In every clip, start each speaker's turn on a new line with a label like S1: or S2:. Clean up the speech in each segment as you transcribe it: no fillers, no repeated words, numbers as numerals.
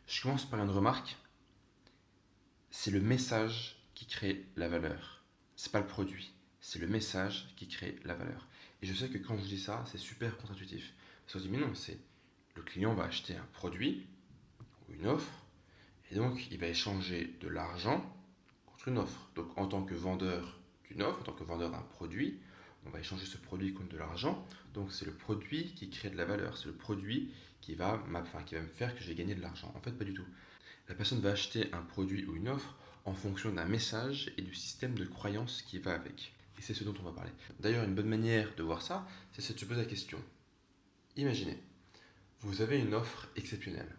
S1: Je commence par une remarque. C'est le message qui crée la valeur. C'est pas le produit. C'est le message qui crée la valeur. Et je sais que quand je dis ça, c'est super contre-intuitif. Parce qu'on se dit, mais non, c'est le client va acheter un produit ou une offre, et donc il va échanger de l'argent contre une offre. Donc en tant que vendeur d'une offre, en tant que vendeur d'un produit, on va échanger ce produit contre de l'argent. Donc c'est le produit qui crée de la valeur. C'est le produit qui va me faire que je vais gagner de l'argent. En fait, pas du tout. La personne va acheter un produit ou une offre en fonction d'un message et du système de croyance qui va avec. Et c'est ce dont on va parler. D'ailleurs, une bonne manière de voir ça, c'est de se poser la question. Imaginez, vous avez une offre exceptionnelle,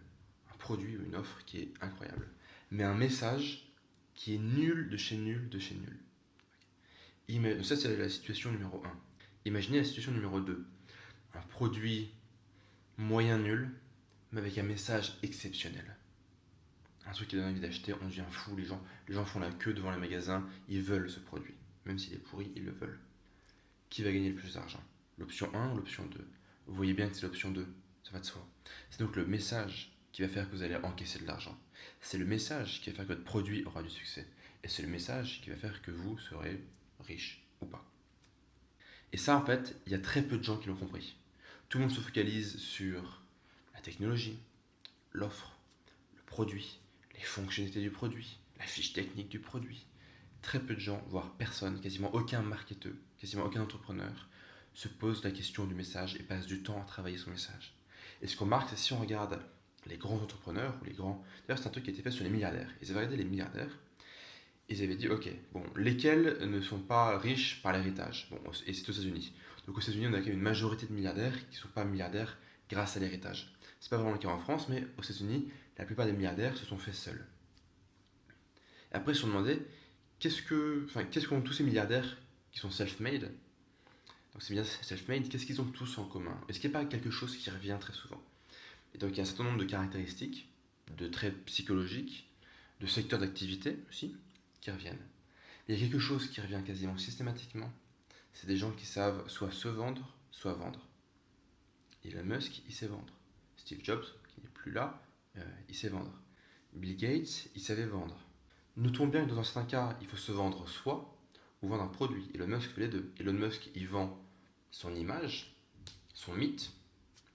S1: un produit ou une offre qui est incroyable, mais un message qui est nul de chez nul de chez nul. Ça, c'est la situation numéro un. Imaginez la situation numéro 2. Un produit moyen nul, mais avec un message exceptionnel. Un truc qui donne envie d'acheter, on devient fou, les gens font la queue devant les magasins, ils veulent ce produit. Même s'il est pourri, ils le veulent. Qui va gagner le plus d'argent? L'option 1 ou l'option 2? Vous voyez bien que c'est l'option 2, ça va de soi. C'est donc le message qui va faire que vous allez encaisser de l'argent. C'est le message qui va faire que votre produit aura du succès. Et c'est le message qui va faire que vous serez riche ou pas. Et ça, en fait, il y a très peu de gens qui l'ont compris. Tout le monde se focalise sur la technologie, l'offre, le produit, les fonctionnalités du produit, la fiche technique du produit. Très peu de gens, voire personne, quasiment aucun marketeur, quasiment aucun entrepreneur, se pose la question du message et passe du temps à travailler son message. Et ce qu'on remarque, c'est si on regarde les grands entrepreneurs ou les grands. D'ailleurs, c'est un truc qui a été fait sur les milliardaires. Ils avaient regardé les milliardaires. Ils avaient dit, ok, bon, lesquels ne sont pas riches par l'héritage. Bon, et c'est aux États-Unis. Donc aux États-Unis, on a quand même une majorité de milliardaires qui ne sont pas milliardaires grâce à l'héritage. C'est pas vraiment le cas en France, mais aux États-Unis, la plupart des milliardaires se sont faits seuls. Et après, ils se sont demandé, qu'est-ce qu'ont tous ces milliardaires qui sont self-made? Donc c'est bien self-made, qu'est-ce qu'ils ont tous en commun? Est-ce qu'il n'y a pas quelque chose qui revient très souvent? Et donc il y a un certain nombre de caractéristiques, de traits psychologiques, de secteurs d'activité aussi, qui reviennent. Il y a quelque chose qui revient quasiment systématiquement, c'est des gens qui savent soit se vendre, soit vendre. Elon Musk, il sait vendre. Steve Jobs, qui n'est plus là, il sait vendre. Bill Gates, il savait vendre. Notons bien que dans certains cas, il faut se vendre soi ou vendre un produit. Elon Musk fait les deux. Elon Musk, il vend son image, son mythe,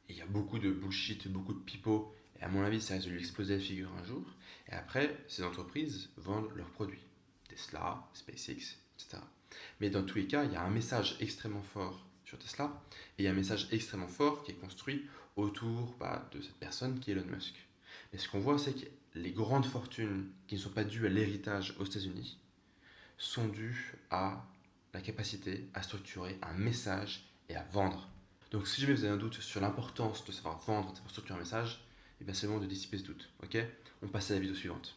S1: et il y a beaucoup de bullshit, beaucoup de pipeaux, et à mon avis, ça risque de lui exploser la figure un jour. Et après, ces entreprises vendent leurs produits. Tesla, SpaceX, etc. Mais dans tous les cas, il y a un message extrêmement fort sur Tesla, et il y a un message extrêmement fort qui est construit autour de cette personne qui est Elon Musk. Mais ce qu'on voit, c'est que les grandes fortunes qui ne sont pas dues à l'héritage aux États-Unis sont dues à la capacité à structurer un message et à vendre. Donc si jamais vous avez un doute sur l'importance de savoir vendre, de savoir structurer un message, et bien c'est le moment de dissiper ce doute. Ok, on passe à la vidéo suivante.